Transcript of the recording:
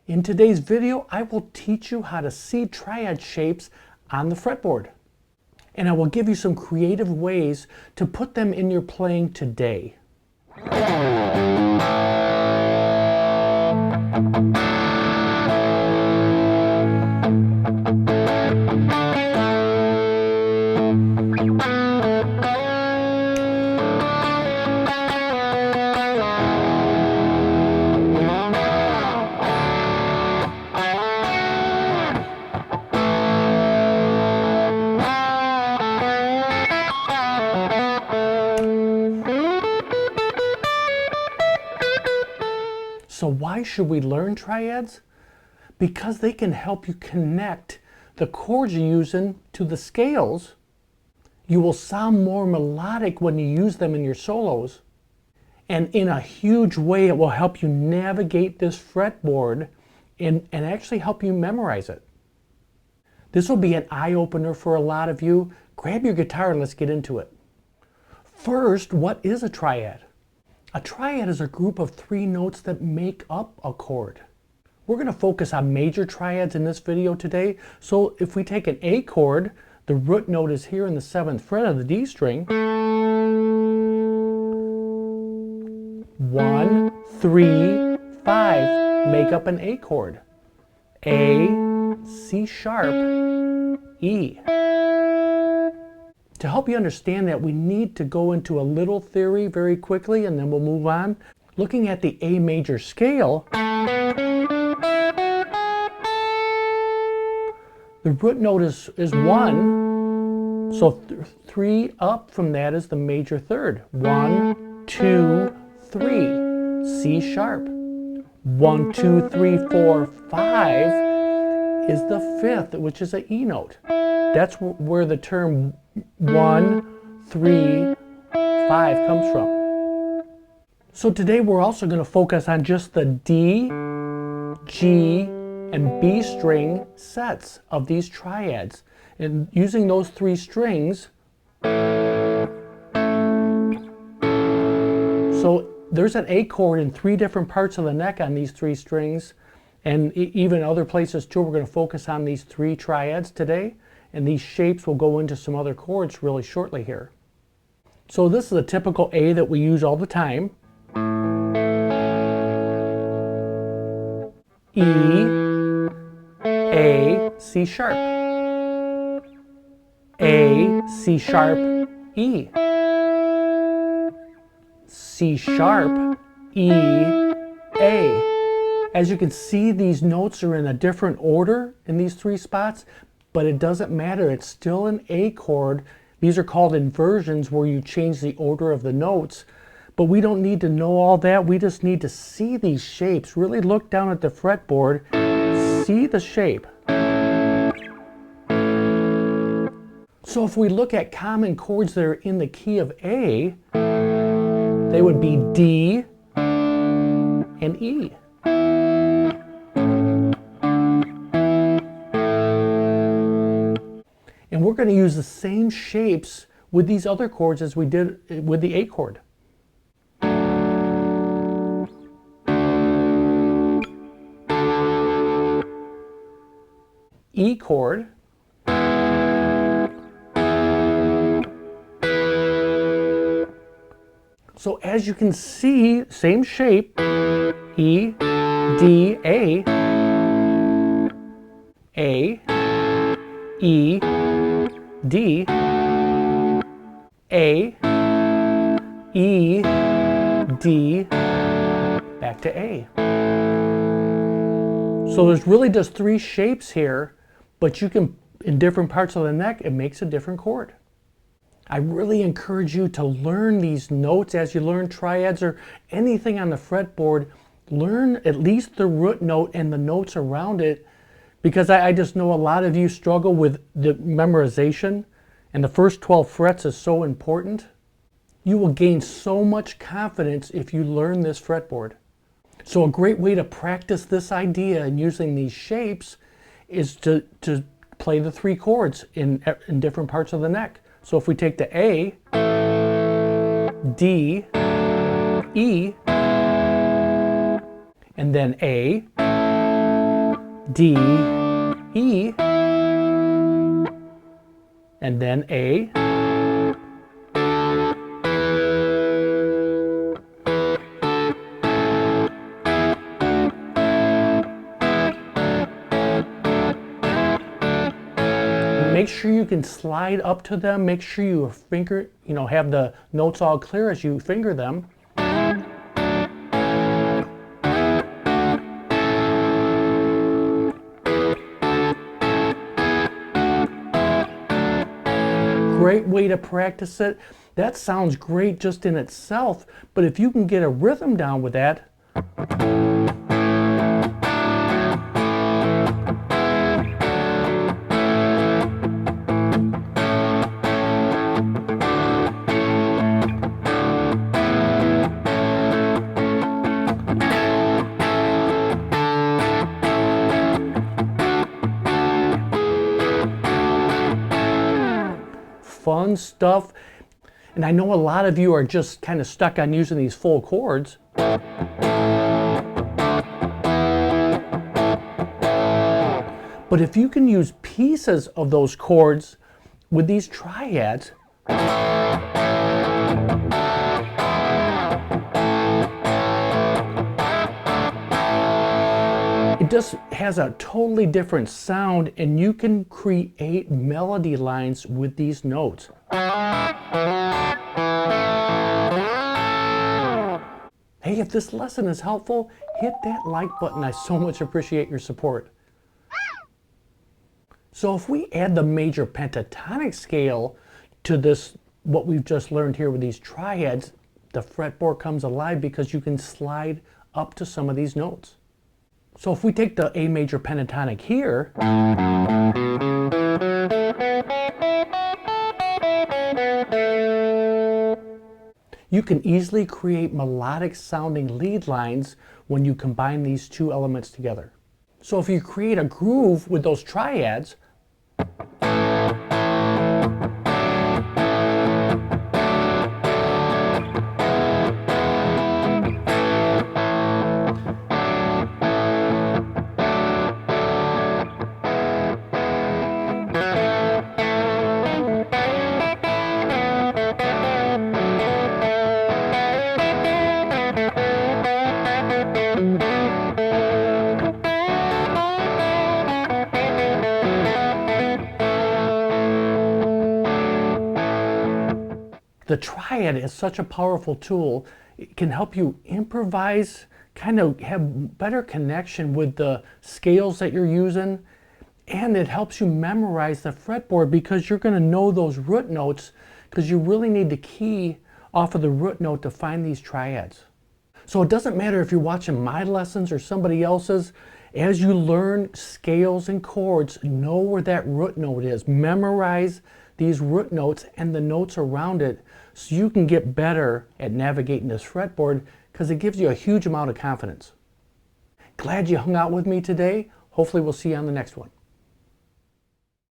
In today's video, I will teach you how to see triad shapes on the fretboard. And I will give you some creative ways to put them in your playing today. So why should we learn triads? Because they can help you connect the chords you're using to the scales. You will sound more melodic when you use them in your solos. And in a huge way, it will help you navigate this fretboard and actually help you memorize it. This will be an eye-opener for a lot of you. Grab your guitar and let's get into it. First, what is a triad? A triad is a group of 3 notes that make up a chord. We're going to focus on major triads in this video today. So if we take an A chord, the root note is here in the 7th fret of the D string. 1, 3, 5 make up an A chord. A, C sharp, E. To help you understand that, we need to go into a little theory very quickly and then we'll move on. Looking at the A major scale, the root note is 1, so 3 up from that is the major third. 1, 2, 3, C sharp. 1, 2, 3, 4, 5 is the 5th, which is an E note. That's where the term 1, 3, 5 comes from. So today we're also going to focus on just the D, G, and B string sets of these triads. And using those 3 strings, so there's an A chord in 3 different parts of the neck on these 3 strings, and even other places too. We're going to focus on these 3 triads today. And these shapes will go into some other chords really shortly here. So this is a typical A that we use all the time. E, A, C sharp. A, C sharp, E. C sharp, E, A. As you can see, these notes are in a different order in these 3 spots. But it doesn't matter, it's still an A chord. These are called inversions, where you change the order of the notes. But we don't need to know all that, we just need to see these shapes. Really look down at the fretboard, see the shape. So if we look at common chords that are in the key of A, they would be D and E. And we're going to use the same shapes with these other chords as we did with the A chord. E chord. So as you can see, same shape, E, D, A, E, D, A, E, D, back to A. So there's really just 3 shapes here, but you can, in different parts of the neck, it makes a different chord. I really encourage you to learn these notes as you learn triads or anything on the fretboard. Learn at least the root note and the notes around it, because I just know a lot of you struggle with the memorization, and the first 12 frets is so important. You will gain so much confidence if you learn this fretboard. So a great way to practice this idea and using these shapes is to play the 3 chords in different parts of the neck. So if we take the A, D, E, and then A, D, E, and then A. Make sure you can slide up to them. Make sure you finger, have the notes all clear as you finger them. Great way to practice it. That sounds great just in itself, but if you can get a rhythm down with that, fun stuff. And I know a lot of you are just kind of stuck on using these full chords. But if you can use pieces of those chords with these triads, it just has a totally different sound, and you can create melody lines with these notes. Hey, if this lesson is helpful, hit that like button. I so much appreciate your support. So if we add the major pentatonic scale to this, what we've just learned here with these triads, the fretboard comes alive because you can slide up to some of these notes. So if we take the A major pentatonic here, you can easily create melodic sounding lead lines when you combine these two elements together. So if you create a groove with those triads, the triad is such a powerful tool. It can help you improvise, kind of have better connection with the scales that you're using, and it helps you memorize the fretboard because you're going to know those root notes, because you really need to key off of the root note to find these triads. So it doesn't matter if you're watching my lessons or somebody else's. As you learn scales and chords, know where that root note is. Memorize these root notes and the notes around it so you can get better at navigating this fretboard, because it gives you a huge amount of confidence. Glad you hung out with me today. Hopefully we'll see you on the next one.